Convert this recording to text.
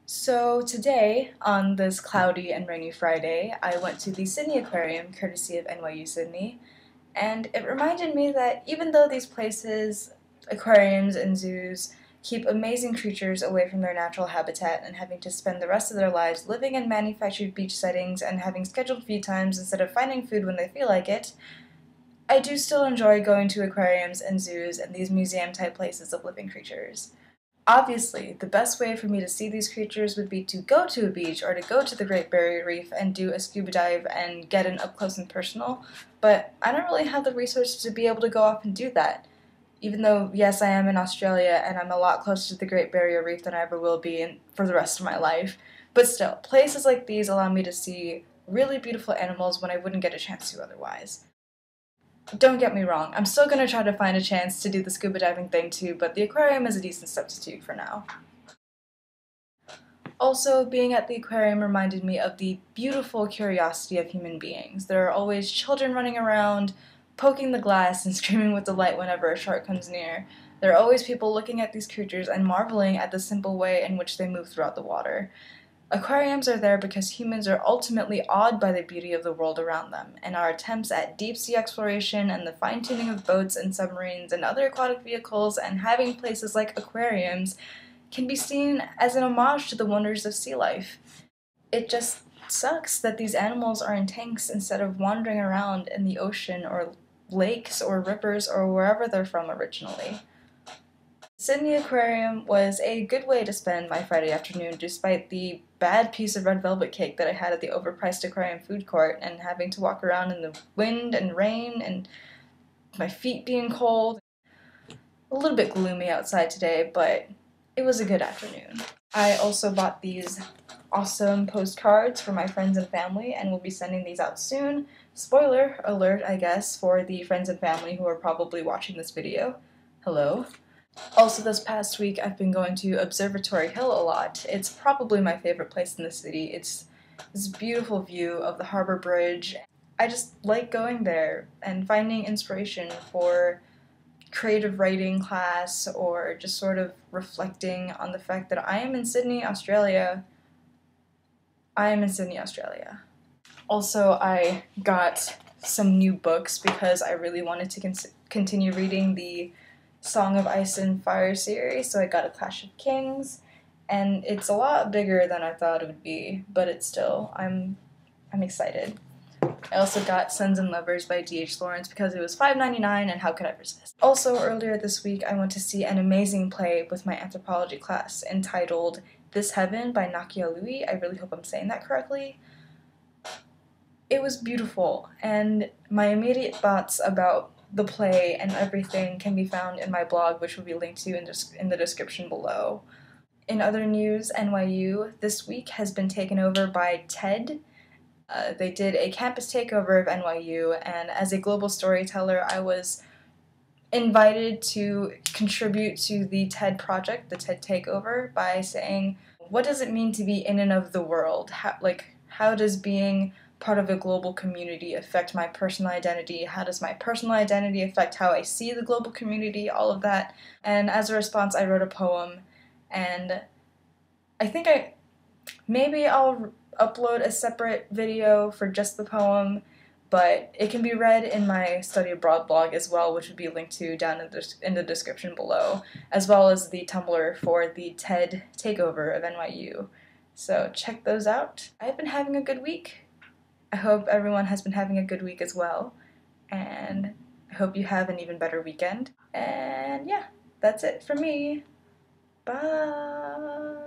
So today, on this cloudy and rainy Friday, I went to the Sydney Aquarium, courtesy of NYU Sydney, and it reminded me that even though these places, aquariums and zoos, keep amazing creatures away from their natural habitat and having to spend the rest of their lives living in manufactured beach settings and having scheduled feed times instead of finding food when they feel like it, I do still enjoy going to aquariums and zoos and these museum-type places of living creatures. Obviously, the best way for me to see these creatures would be to go to a beach or to go to the Great Barrier Reef and do a scuba dive and get an up close and personal, but I don't really have the resources to be able to go off and do that. Even though, yes, I am in Australia and I'm a lot closer to the Great Barrier Reef than I ever will be for the rest of my life. But still, places like these allow me to see really beautiful animals when I wouldn't get a chance to otherwise. Don't get me wrong, I'm still gonna try to find a chance to do the scuba diving thing too, but the aquarium is a decent substitute for now. Also, being at the aquarium reminded me of the beautiful curiosity of human beings. There are always children running around, poking the glass and screaming with delight whenever a shark comes near. There are always people looking at these creatures and marveling at the simple way in which they move throughout the water. Aquariums are there because humans are ultimately awed by the beauty of the world around them, and our attempts at deep-sea exploration and the fine-tuning of boats and submarines and other aquatic vehicles and having places like aquariums can be seen as an homage to the wonders of sea life. It just sucks that these animals are in tanks instead of wandering around in the ocean or lakes or rivers or wherever they're from originally. Sydney Aquarium was a good way to spend my Friday afternoon despite the bad piece of red velvet cake that I had at the overpriced aquarium food court and having to walk around in the wind and rain and my feet being cold. A little bit gloomy outside today, but it was a good afternoon. I also bought these awesome postcards for my friends and family and will be sending these out soon. Spoiler alert, I guess, for the friends and family who are probably watching this video. Hello. Also, this past week I've been going to Observatory Hill a lot. It's probably my favorite place in the city. It's this beautiful view of the harbor bridge. I just like going there and finding inspiration for creative writing class or just sort of reflecting on the fact that I am in Sydney, Australia. I am in Sydney, Australia. Also, I got some new books because I really wanted to continue reading the Song of Ice and Fire series, so I got a Clash of Kings, and it's a lot bigger than I thought it would be, but it's still, I'm excited. I also got Sons and Lovers by D.H. Lawrence because it was $5.99 and how could I resist? Also, earlier this week I went to see an amazing play with my anthropology class entitled This Heaven by Nakia Louie. I really hope I'm saying that correctly. It was beautiful, and my immediate thoughts about the play and everything can be found in my blog, which will be linked to in the description below. In other news, NYU this week has been taken over by TED. They did a campus takeover of NYU, and as a global storyteller, I was invited to contribute to the TED project, the TED Takeover, by saying, what does it mean to be in and of the world? How does being part of a global community affect my personal identity? How does my personal identity affect how I see the global community? All of that. And as a response, I wrote a poem, and I think maybe I'll upload a separate video for just the poem, but it can be read in my Study Abroad blog as well, which would be linked to down in the description below, as well as the Tumblr for the TED Takeover of NYU. So check those out. I've been having a good week. I hope everyone has been having a good week as well, and I hope you have an even better weekend. And yeah, that's it for me. Bye!